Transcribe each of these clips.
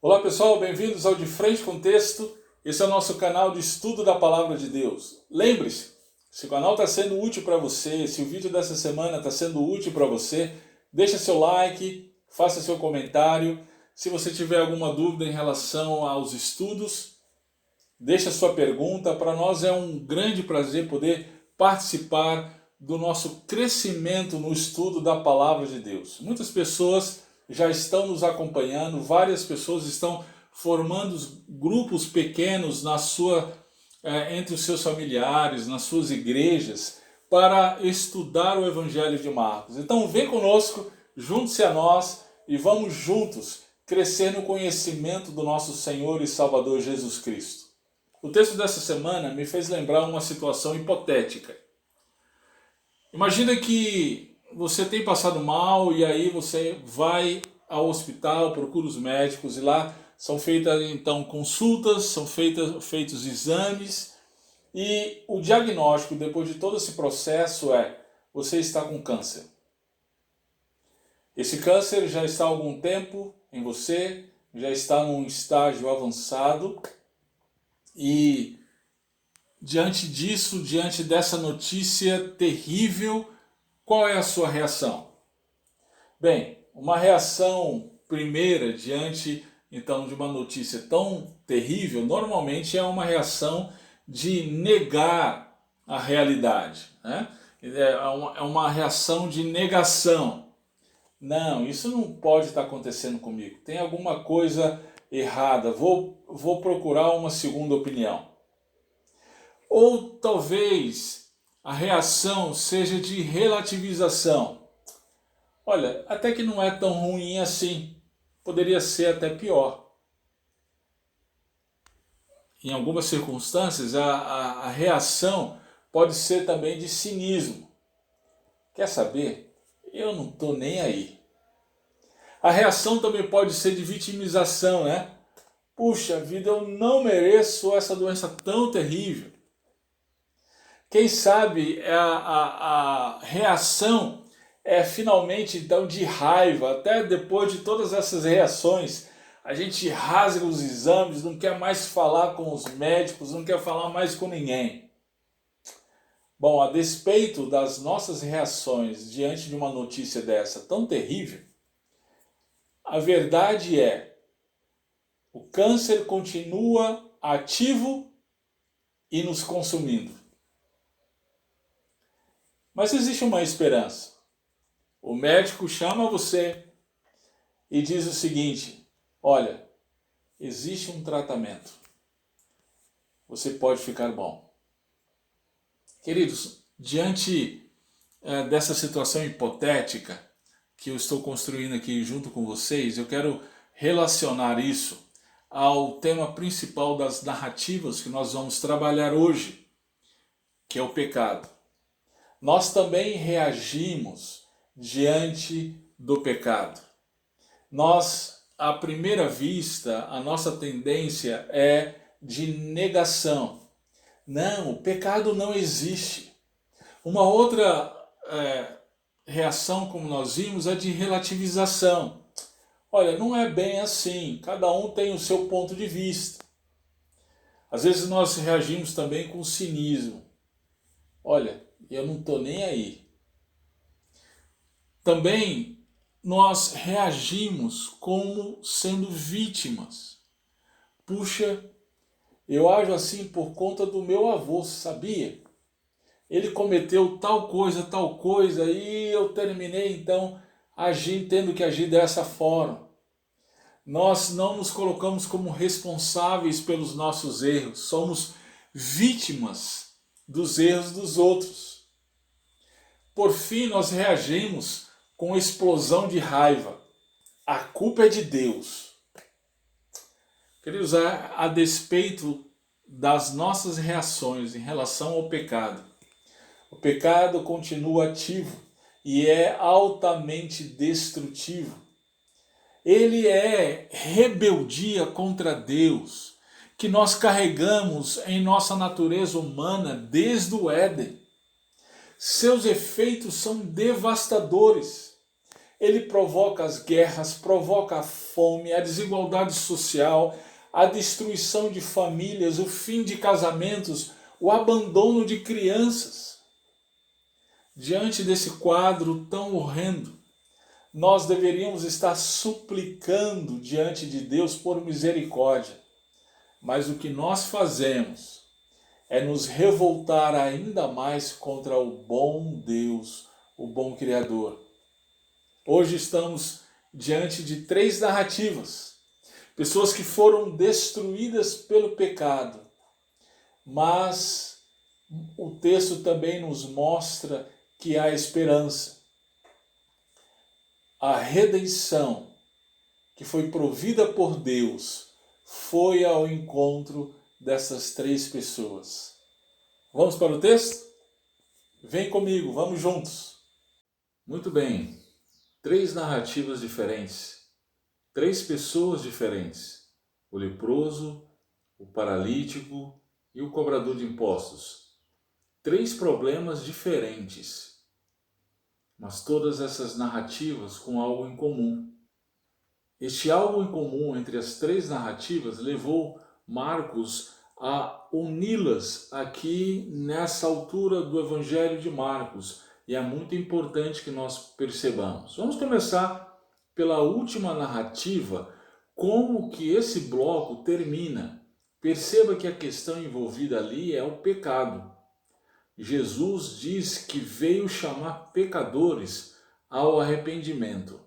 Olá pessoal, bem-vindos ao De Frente com Texto. Esse é o nosso canal de estudo da Palavra de Deus. Lembre-se, se o canal está sendo útil para você, se o vídeo dessa semana está sendo útil para você, deixa seu like, faça seu comentário. Se você tiver alguma dúvida em relação aos estudos, deixa sua pergunta. Para nós é um grande prazer poder participar do nosso crescimento no estudo da Palavra de Deus. Muitas pessoas já estão nos acompanhando, várias pessoas estão formando grupos pequenos entre os seus familiares, nas suas igrejas, para estudar o Evangelho de Marcos. Então vem conosco, junte-se a nós e vamos juntos crescer no conhecimento do nosso Senhor e Salvador Jesus Cristo. O texto dessa semana me fez lembrar uma situação hipotética. Imagina que você tem passado mal e aí você vai ao hospital, procura os médicos e lá são feitas então consultas, são feitos exames e o diagnóstico depois de todo esse processo é: você está com câncer. Esse câncer já está há algum tempo em você, já está num estágio avançado e diante disso, diante dessa notícia terrível, qual é a sua reação? Bem, uma reação primeira diante então de uma notícia tão terrível, normalmente é uma reação de negar a realidade, né? É uma reação de negação. Não, isso não pode estar acontecendo comigo. Tem alguma coisa errada. Vou procurar uma segunda opinião. Ou talvez a reação seja de relativização. Olha, até que não é tão ruim assim. Poderia ser até pior. Em algumas circunstâncias, a reação pode ser também de cinismo. Quer saber? Eu não estou nem aí. A reação também pode ser de vitimização, né? Puxa vida, eu não mereço essa doença tão terrível. Quem sabe a reação é finalmente então de raiva. Até depois de todas essas reações, a gente rasga os exames, não quer mais falar com os médicos, não quer falar mais com ninguém. Bom, a despeito das nossas reações diante de uma notícia dessa tão terrível, a verdade é: o câncer continua ativo e nos consumindo. Mas existe uma esperança. O médico chama você e diz o seguinte: olha, existe um tratamento. Você pode ficar bom. Queridos, diante dessa situação hipotética que eu estou construindo aqui junto com vocês, eu quero relacionar isso ao tema principal das narrativas que nós vamos trabalhar hoje, que é o pecado. Nós também reagimos diante do pecado. Nós, à primeira vista, a nossa tendência é de negação. Não, o pecado não existe. Uma outra reação, como nós vimos, é de relativização. Olha, não é bem assim, cada um tem o seu ponto de vista. Às vezes nós reagimos também com cinismo. Olha, eu não estou nem aí. Também nós reagimos como sendo vítimas. Puxa, eu ajo assim por conta do meu avô, sabia? Ele cometeu tal coisa, e eu terminei então tendo que agir dessa forma. Nós não nos colocamos como responsáveis pelos nossos erros, somos vítimas dos erros dos outros. Por fim, nós reagimos com explosão de raiva. A culpa é de Deus. Queridos, a despeito das nossas reações em relação ao pecado, o pecado continua ativo e é altamente destrutivo. Ele é rebeldia contra Deus, que nós carregamos em nossa natureza humana desde o Éden. Seus efeitos são devastadores. ele provoca as guerras, provoca a fome, a desigualdade social, a destruição de famílias, o fim de casamentos, o abandono de crianças. Diante desse quadro tão horrendo, nós deveríamos estar suplicando diante de Deus por misericórdia. Mas o que nós fazemos é nos revoltar ainda mais contra o bom Deus, o bom Criador. Hoje estamos diante de 3 narrativas. Pessoas que foram destruídas pelo pecado. Mas o texto também nos mostra que há esperança. A redenção que foi provida por Deus foi ao encontro dessas 3 pessoas. Vamos para o texto? Vem comigo, vamos juntos. Muito bem, 3 narrativas diferentes, 3 pessoas diferentes: o leproso, o paralítico e o cobrador de impostos. 3 problemas diferentes, mas todas essas narrativas com algo em comum. Este algo em comum entre as 3 narrativas levou Marcos a uni-las aqui nessa altura do Evangelho de Marcos, e é muito importante que nós percebamos. Vamos começar pela última narrativa, como que esse bloco termina. Perceba que a questão envolvida ali é o pecado. Jesus diz que veio chamar pecadores ao arrependimento.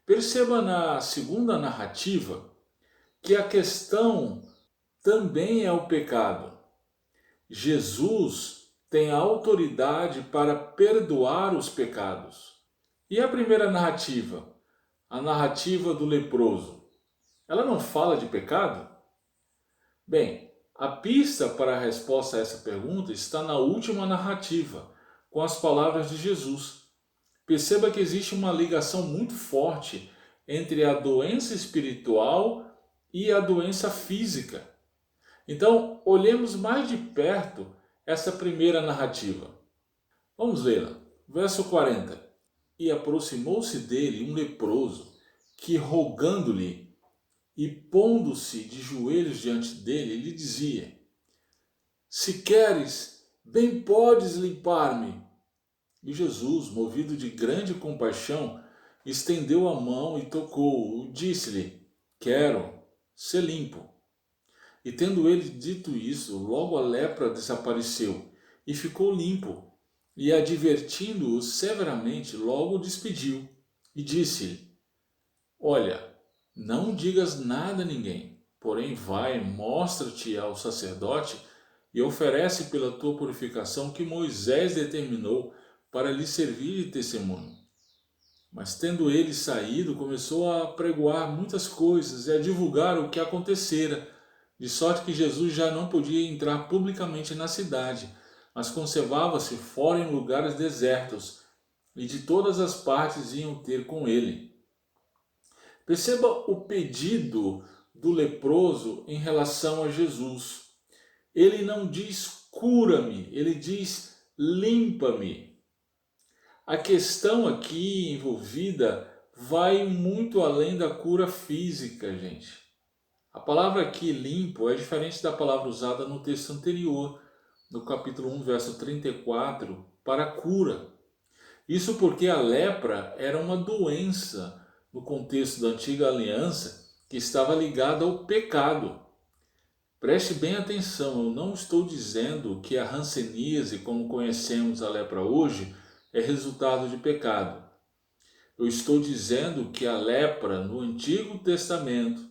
Perceba na segunda narrativa que a questão também é o pecado. Jesus tem a autoridade para perdoar os pecados. E a primeira narrativa, a narrativa do leproso, ela não fala de pecado? Bem, a pista para a resposta a essa pergunta está na última narrativa, com as palavras de Jesus. Perceba que existe uma ligação muito forte entre a doença espiritual e a doença física. Então, olhemos mais de perto essa primeira narrativa. Vamos lê-la. Verso 40. E aproximou-se dele um leproso, que rogando-lhe e pondo-se de joelhos diante dele, lhe dizia: Se queres, bem podes limpar-me. E Jesus, movido de grande compaixão, estendeu a mão e tocou-o, disse-lhe: Quero, ser limpo. E tendo ele dito isso, logo a lepra desapareceu e ficou limpo. E advertindo-o severamente, logo o despediu e disse-lhe: Olha, não digas nada a ninguém, porém vai, mostra-te ao sacerdote e oferece pela tua purificação que Moisés determinou para lhe servir de testemunho. Mas tendo ele saído, começou a pregoar muitas coisas e a divulgar o que acontecera, de sorte que Jesus já não podia entrar publicamente na cidade, mas conservava-se fora em lugares desertos, e de todas as partes iam ter com ele. Perceba o pedido do leproso em relação a Jesus. Ele não diz cura-me, ele diz limpa-me. A questão aqui envolvida vai muito além da cura física, gente. A palavra aqui, limpo, é diferente da palavra usada no texto anterior, no capítulo 1, verso 34, para cura. Isso porque a lepra era uma doença no contexto da antiga aliança que estava ligada ao pecado. Preste bem atenção, eu não estou dizendo que a hanseníase, como conhecemos a lepra hoje, é resultado de pecado. Eu estou dizendo que a lepra no Antigo Testamento,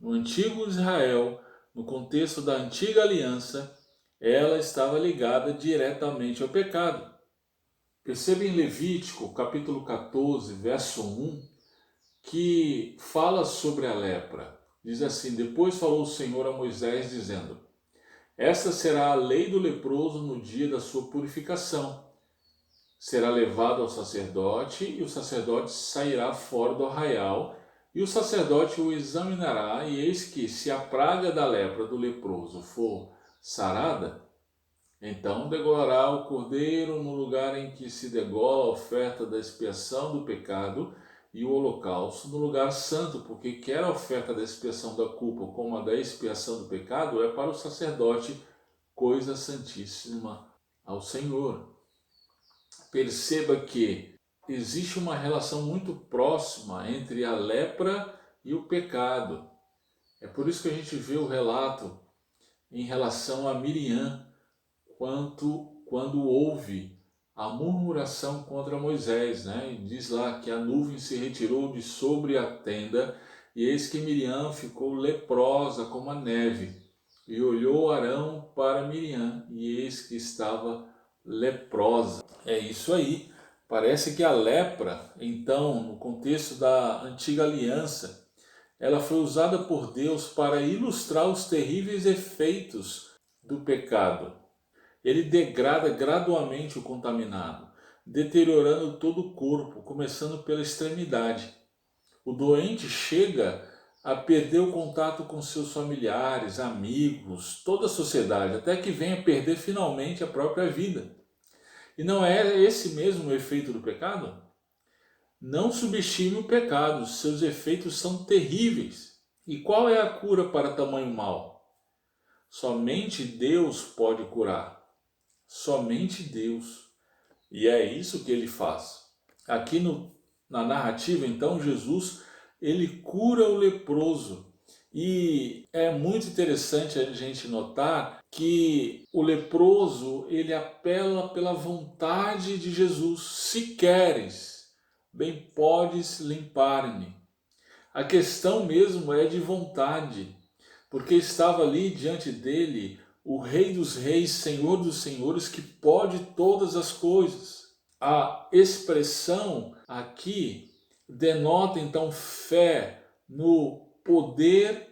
no Antigo Israel, no contexto da Antiga Aliança, ela estava ligada diretamente ao pecado. Perceba em Levítico, capítulo 14, verso 1, que fala sobre a lepra. Diz assim: Depois falou o Senhor a Moisés, dizendo: Esta será a lei do leproso no dia da sua purificação. Será levado ao sacerdote, e o sacerdote sairá fora do arraial, e o sacerdote o examinará, e eis que, se a praga da lepra do leproso for sarada, Então degolará o cordeiro no lugar em que se degola a oferta da expiação do pecado e o holocausto no lugar santo, porque quer a oferta da expiação da culpa como a da expiação do pecado é para o sacerdote coisa santíssima ao Senhor. Perceba que existe uma relação muito próxima entre a lepra e o pecado. É por isso que a gente vê o relato em relação a Miriam, quando houve a murmuração contra Moisés, né? E diz lá que a nuvem se retirou de sobre a tenda, e eis que Miriam ficou leprosa como a neve. E olhou Arão para Miriam, e eis que estava leprosa. É isso aí. Parece que a lepra, então, no contexto da antiga aliança, ela foi usada por Deus para ilustrar os terríveis efeitos do pecado. Ele degrada gradualmente o contaminado, deteriorando todo o corpo, começando pela extremidade. O doente chega a perder o contato com seus familiares, amigos, toda a sociedade, até que venha a perder finalmente a própria vida. E não é esse mesmo o efeito do pecado? Não subestime o pecado, seus efeitos são terríveis. E qual é a cura para tamanho mal? Somente Deus pode curar. Somente Deus. E é isso que ele faz. Aqui na narrativa, então, Jesus, ele cura o leproso. E é muito interessante a gente notar que o leproso, ele apela pela vontade de Jesus. Se queres, bem podes limpar-me. A questão mesmo é de vontade, porque estava ali diante dele o Rei dos Reis, Senhor dos Senhores, que pode todas as coisas. A expressão aqui denota então fé no poder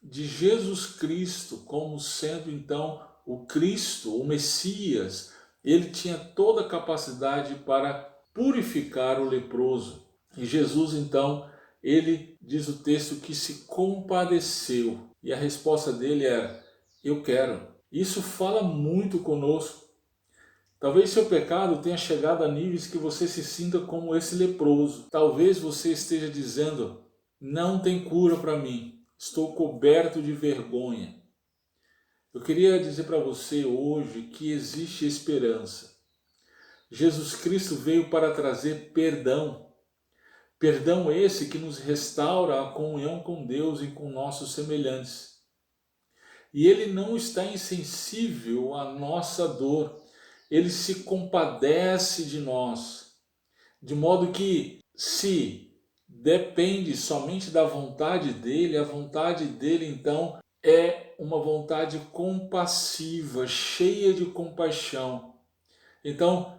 de Jesus Cristo, como sendo então o Cristo, o Messias. Ele tinha toda a capacidade para purificar o leproso. E Jesus então, ele diz o texto que se compadeceu. E a resposta dele era: eu quero. Isso fala muito conosco. Talvez seu pecado tenha chegado a níveis que você se sinta como esse leproso. Talvez você esteja dizendo: não tem cura para mim, estou coberto de vergonha. Eu queria dizer para você hoje que existe esperança. Jesus Cristo veio para trazer perdão. Perdão esse que nos restaura a comunhão com Deus e com nossos semelhantes. E Ele não está insensível à nossa dor. Ele se compadece de nós. De modo que, se depende somente da vontade dEle, a vontade dEle então é uma vontade compassiva, cheia de compaixão. Então,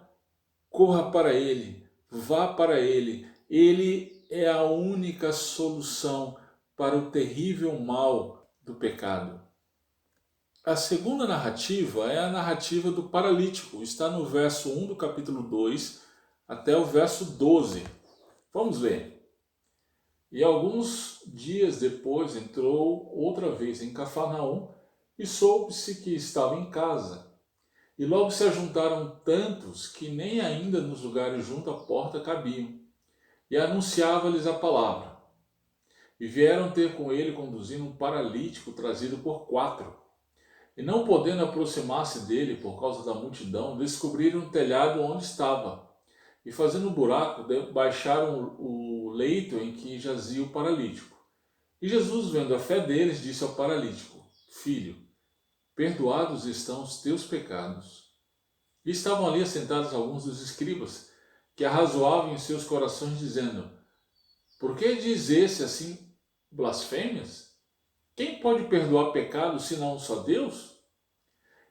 corra para Ele, vá para Ele. Ele é a única solução para o terrível mal do pecado. A segunda narrativa é a narrativa do paralítico. Está no verso 1 do capítulo 2 até o verso 12. Vamos ler. E alguns dias depois entrou outra vez em Cafarnaum e soube-se que estava em casa. E logo se ajuntaram tantos que nem ainda nos lugares junto à porta cabiam. E anunciava-lhes a palavra. E vieram ter com ele conduzindo um paralítico trazido por 4. E não podendo aproximar-se dele por causa da multidão, descobriram o telhado onde estava. E fazendo um buraco, baixaram o leito em que jazia o paralítico. E Jesus, vendo a fé deles, disse ao paralítico: Filho, perdoados estão os teus pecados. E estavam ali assentados alguns dos escribas, que arrazoavam em seus corações, dizendo: Por que diz esse assim blasfêmias? Quem pode perdoar pecados senão só Deus?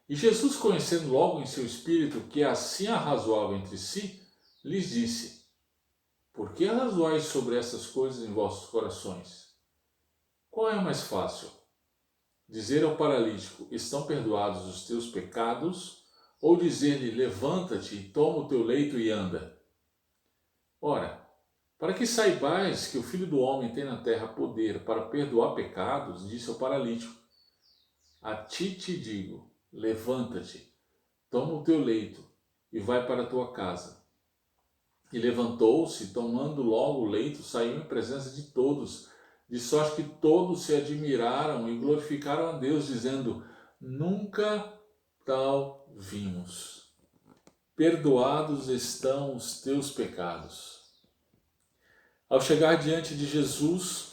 E Jesus, conhecendo logo em seu espírito que assim arrazoavam entre si, lhes disse: Por que arrazoais sobre essas coisas em vossos corações? Qual é mais fácil? Dizer ao paralítico: Estão perdoados os teus pecados? Ou dizer-lhe: Levanta-te e toma o teu leito e anda? Ora, para que saibais que o Filho do Homem tem na terra poder para perdoar pecados, disse ao paralítico: A ti te digo, levanta-te, toma o teu leito e vai para a tua casa. E levantou-se, tomando logo o leito, saiu em presença de todos, de sorte que todos se admiraram e glorificaram a Deus, dizendo: nunca tal vimos. Perdoados estão os teus pecados. Ao chegar diante de Jesus,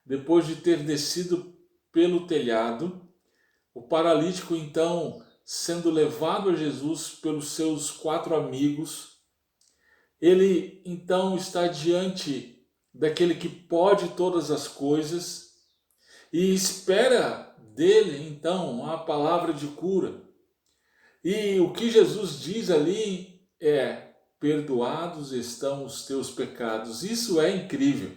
depois de ter descido pelo telhado, o paralítico então, sendo levado a Jesus pelos seus 4 amigos, ele então está diante daquele que pode todas as coisas e espera dele então a palavra de cura. E o que Jesus diz ali é: perdoados estão os teus pecados. Isso é incrível.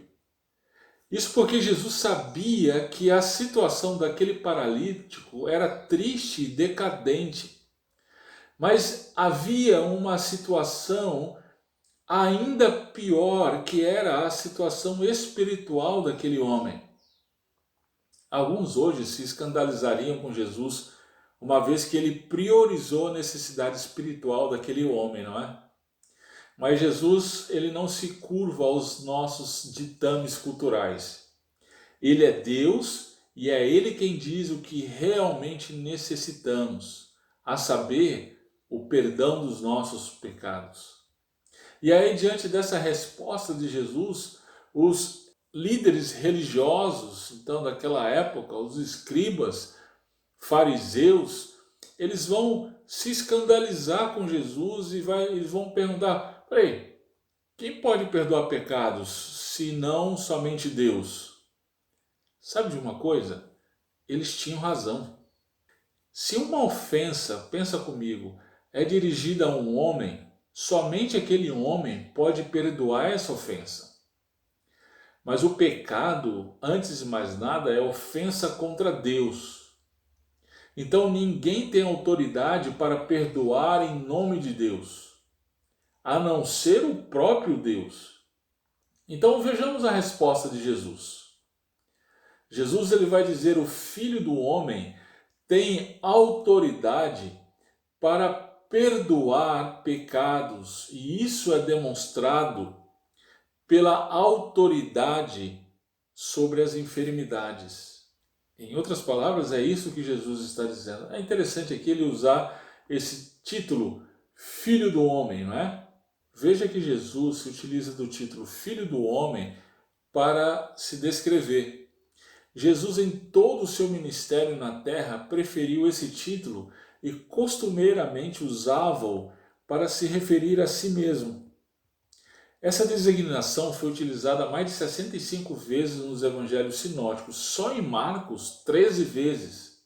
Isso porque Jesus sabia que a situação daquele paralítico era triste e decadente. Mas havia uma situação ainda pior, que era a situação espiritual daquele homem. Alguns hoje se escandalizariam com Jesus, uma vez que ele priorizou a necessidade espiritual daquele homem, não é? Mas Jesus, ele não se curva aos nossos ditames culturais. Ele é Deus e é Ele quem diz o que realmente necessitamos, a saber, o perdão dos nossos pecados. E aí, diante dessa resposta de Jesus, os líderes religiosos, então, daquela época, os escribas, fariseus, eles vão se escandalizar com Jesus e eles vão perguntar: peraí, quem pode perdoar pecados se não somente Deus? Sabe de uma coisa? Eles tinham razão. Se uma ofensa, pensa comigo, é dirigida a um homem, somente aquele homem pode perdoar essa ofensa. Mas o pecado, antes de mais nada, é ofensa contra Deus. Então ninguém tem autoridade para perdoar em nome de Deus, a não ser o próprio Deus. Então vejamos a resposta de Jesus. Jesus ele vai dizer: o Filho do Homem tem autoridade para perdoar pecados, e isso é demonstrado pela autoridade sobre as enfermidades. Em outras palavras, é isso que Jesus está dizendo. É interessante aqui ele usar esse título, Filho do Homem, não é? Veja que Jesus se utiliza do título Filho do Homem para se descrever. Jesus, em todo o seu ministério na terra, preferiu esse título e costumeiramente usava-o para se referir a si mesmo. Essa designação foi utilizada mais de 65 vezes nos evangelhos sinóticos, só em Marcos 13 vezes.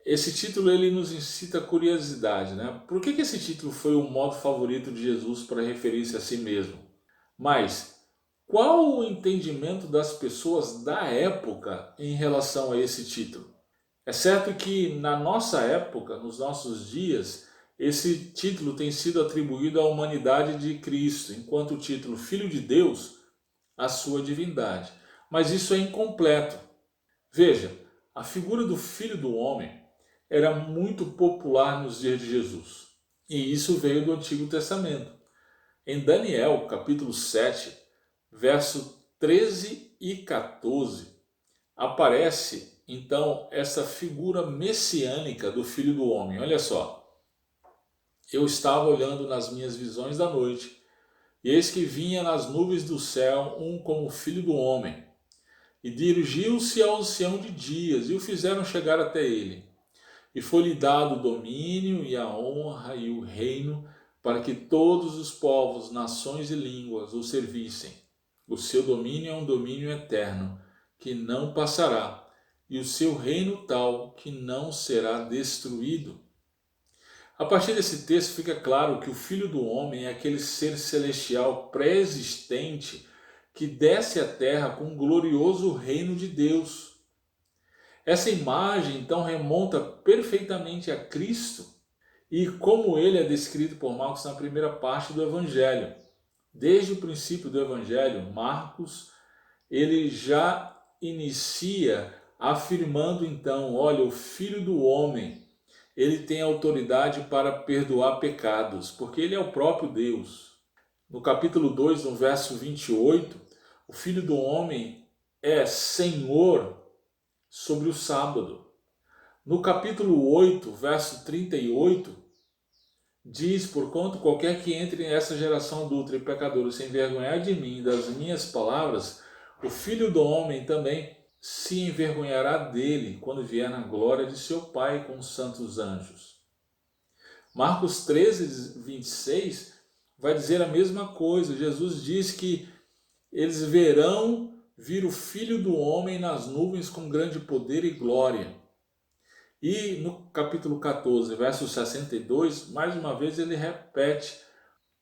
Esse título ele nos incita a curiosidade, né? Por que esse título foi o modo favorito de Jesus para referir-se a si mesmo? Mas qual o entendimento das pessoas da época em relação a esse título? É certo que na nossa época, nos nossos dias, esse título tem sido atribuído à humanidade de Cristo, enquanto o título Filho de Deus, à sua divindade. Mas isso é incompleto. Veja, a figura do Filho do Homem era muito popular nos dias de Jesus. E isso veio do Antigo Testamento. Em Daniel, capítulo 7, verso 13 e 14, aparece então essa figura messiânica do Filho do Homem. Olha só. Eu estava olhando nas minhas visões da noite, e eis que vinha nas nuvens do céu um como filho do homem, e dirigiu-se ao ancião de dias, e o fizeram chegar até ele. E foi-lhe dado o domínio, e a honra, e o reino, para que todos os povos, nações e línguas o servissem. O seu domínio é um domínio eterno, que não passará, e o seu reino tal, que não será destruído. A partir desse texto fica claro que o Filho do Homem é aquele ser celestial pré-existente que desce à terra com um glorioso reino de Deus. Essa imagem então remonta perfeitamente a Cristo e como ele é descrito por Marcos na primeira parte do Evangelho. Desde o princípio do Evangelho, Marcos ele já inicia afirmando então: olha, o Filho do Homem ele tem autoridade para perdoar pecados, porque ele é o próprio Deus. No capítulo 2, no verso 28, o Filho do Homem é Senhor sobre o sábado. No capítulo 8, verso 38, diz: porquanto qualquer que entre nessa geração adúltera e pecadora se envergonhar de mim e das minhas palavras, o Filho do Homem também se envergonhará dele quando vier na glória de seu Pai com os santos anjos. Marcos 13, 26 vai dizer a mesma coisa. Jesus diz que eles verão vir o Filho do Homem nas nuvens com grande poder e glória. E no capítulo 14, verso 62, mais uma vez ele repete: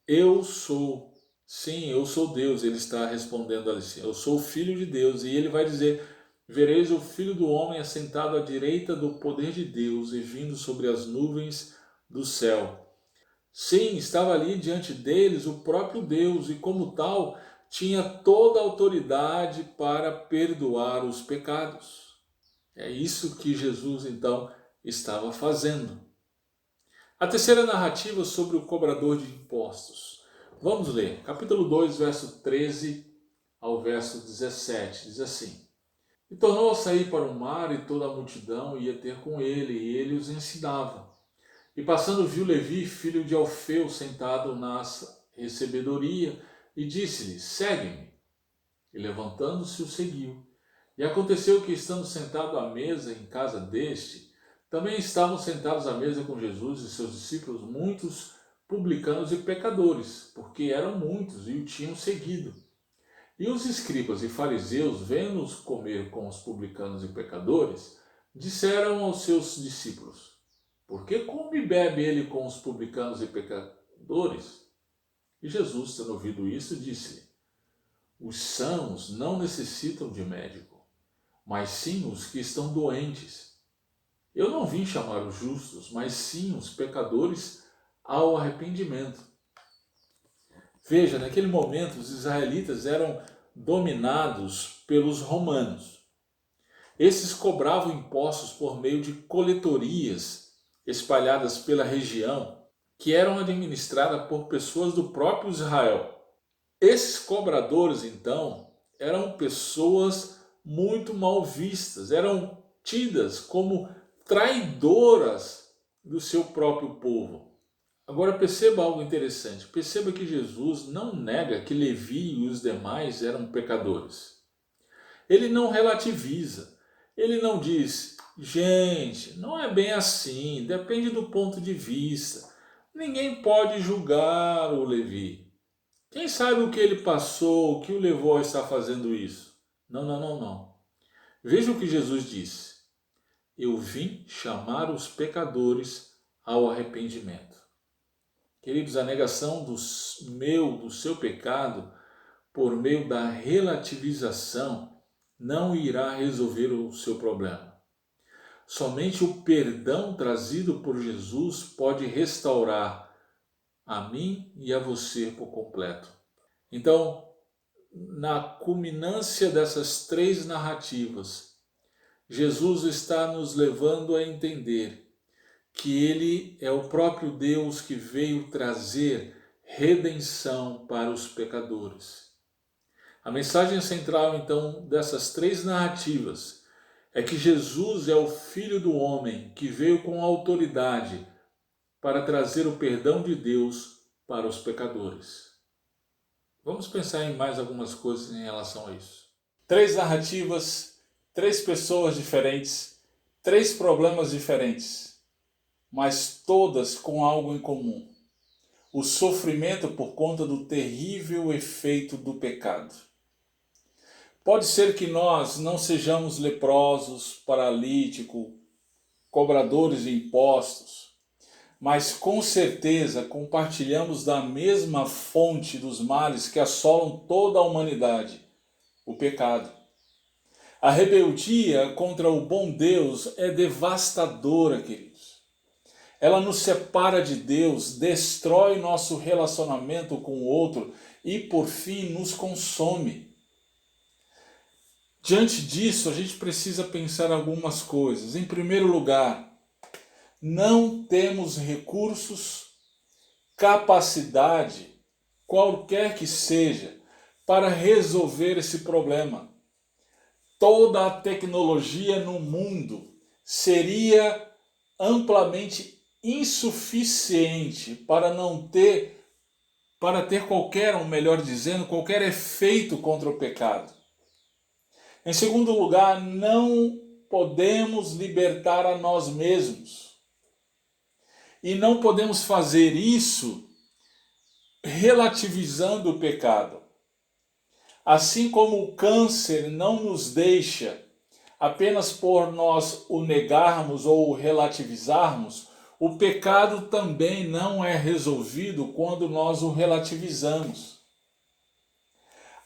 eu sou, sim, eu sou Deus. Ele está respondendo ali, eu sou o Filho de Deus. E ele vai dizer: vereis o Filho do Homem assentado à direita do poder de Deus e vindo sobre as nuvens do céu. Sim, estava ali diante deles o próprio Deus e, como tal, tinha toda a autoridade para perdoar os pecados. É isso que Jesus, então, estava fazendo. A terceira narrativa sobre o cobrador de impostos. Vamos ler. Capítulo 2, verso 13 ao verso 17. Diz assim: e tornou a sair para o mar, e toda a multidão ia ter com ele, e ele os ensinava. E passando viu Levi, filho de Alfeu, sentado na recebedoria, e disse-lhe: segue-me. E levantando-se o seguiu. E aconteceu que, estando sentado à mesa em casa deste, também estavam sentados à mesa com Jesus e seus discípulos muitos publicanos e pecadores, porque eram muitos e o tinham seguido. E os escribas e fariseus, vendo-os comer com os publicanos e pecadores, disseram aos seus discípulos: por que come e bebe ele com os publicanos e pecadores? E Jesus, tendo ouvido isso, disse-lhe: os sãos não necessitam de médico, mas sim os que estão doentes. Eu não vim chamar os justos, mas sim os pecadores ao arrependimento. Veja, naquele momento os israelitas eram dominados pelos romanos. Esses cobravam impostos por meio de coletorias espalhadas pela região, que eram administradas por pessoas do próprio Israel. Esses cobradores, então, eram pessoas muito mal vistas, eram tidas como traidoras do seu próprio povo. Agora perceba algo interessante. Perceba que Jesus não nega que Levi e os demais eram pecadores. Ele não relativiza. Ele não diz: gente, não é bem assim, depende do ponto de vista. Ninguém pode julgar o Levi. Quem sabe o que ele passou, o que o levou a estar fazendo isso? Não, não, não, não. Veja o que Jesus disse: eu vim chamar os pecadores ao arrependimento. Queridos, a negação do seu pecado por meio da relativização não irá resolver o seu problema. Somente o perdão trazido por Jesus pode restaurar a mim e a você por completo. Então, na culminância dessas três narrativas, Jesus está nos levando a entender que Ele é o próprio Deus que veio trazer redenção para os pecadores. A mensagem central, então, dessas três narrativas é que Jesus é o Filho do Homem que veio com autoridade para trazer o perdão de Deus para os pecadores. Vamos pensar em mais algumas coisas em relação a isso. Três narrativas, três pessoas diferentes, três problemas diferentes, mas todas com algo em comum: o sofrimento por conta do terrível efeito do pecado. Pode ser que nós não sejamos leprosos, paralíticos, cobradores de impostos, mas com certeza compartilhamos da mesma fonte dos males que assolam toda a humanidade: o pecado. A rebeldia contra o bom Deus é devastadora, queridos. Ela nos separa de Deus, destrói nosso relacionamento com o outro e, por fim, nos consome. Diante disso, a gente precisa pensar algumas coisas. Em primeiro lugar, não temos recursos, capacidade, qualquer que seja, para resolver esse problema. Toda a tecnologia no mundo seria amplamente insuficiente para ter qualquer, ou melhor dizendo, qualquer efeito contra o pecado. Em segundo lugar, não podemos libertar a nós mesmos. E não podemos fazer isso relativizando o pecado. Assim como o câncer não nos deixa apenas por nós o negarmos ou o relativizarmos, o pecado também não é resolvido quando nós o relativizamos.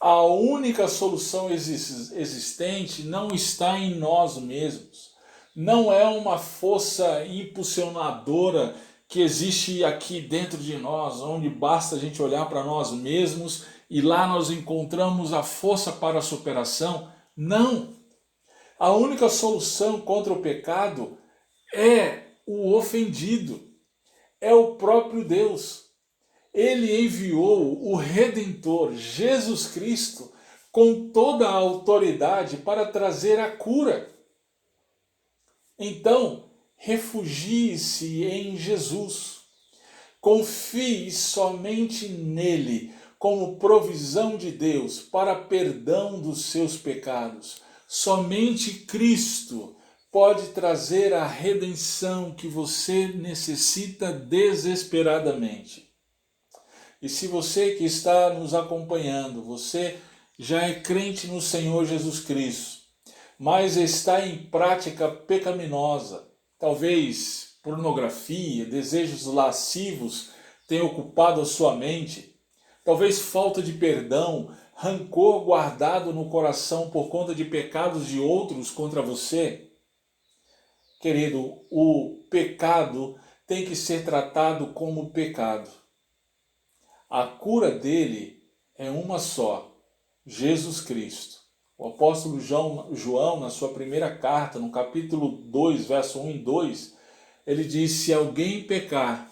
A única solução existente não está em nós mesmos. Não é uma força impulsionadora que existe aqui dentro de nós, onde basta a gente olhar para nós mesmos e lá nós encontramos a força para a superação. Não! A única solução contra o pecado é o ofendido, é o próprio Deus. Ele enviou o Redentor, Jesus Cristo, com toda a autoridade para trazer a cura. Então, refugie-se em Jesus. Confie somente nele como provisão de Deus para perdão dos seus pecados. Somente Cristo pode trazer a redenção que você necessita desesperadamente. E se você que está nos acompanhando, você já é crente no Senhor Jesus Cristo, mas está em prática pecaminosa, talvez pornografia, desejos lascivos tenham ocupado a sua mente, talvez falta de perdão, rancor guardado no coração por conta de pecados de outros contra você. Querido, o pecado tem que ser tratado como pecado. A cura dele é uma só, Jesus Cristo. O apóstolo João, na sua primeira carta, no capítulo 2, verso 1 e 2, ele diz: se alguém pecar,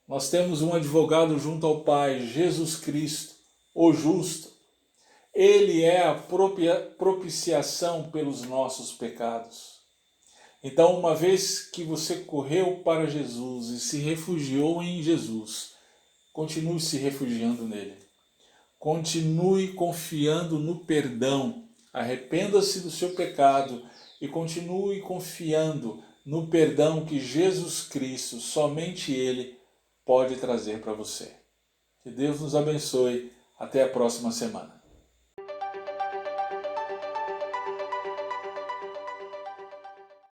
nós temos um advogado junto ao Pai, Jesus Cristo, o justo. Ele é a propiciação pelos nossos pecados. Então, uma vez que você correu para Jesus e se refugiou em Jesus, continue se refugiando nele. Continue confiando no perdão. Arrependa-se do seu pecado e continue confiando no perdão que Jesus Cristo, somente Ele, pode trazer para você. Que Deus nos abençoe. Até a próxima semana.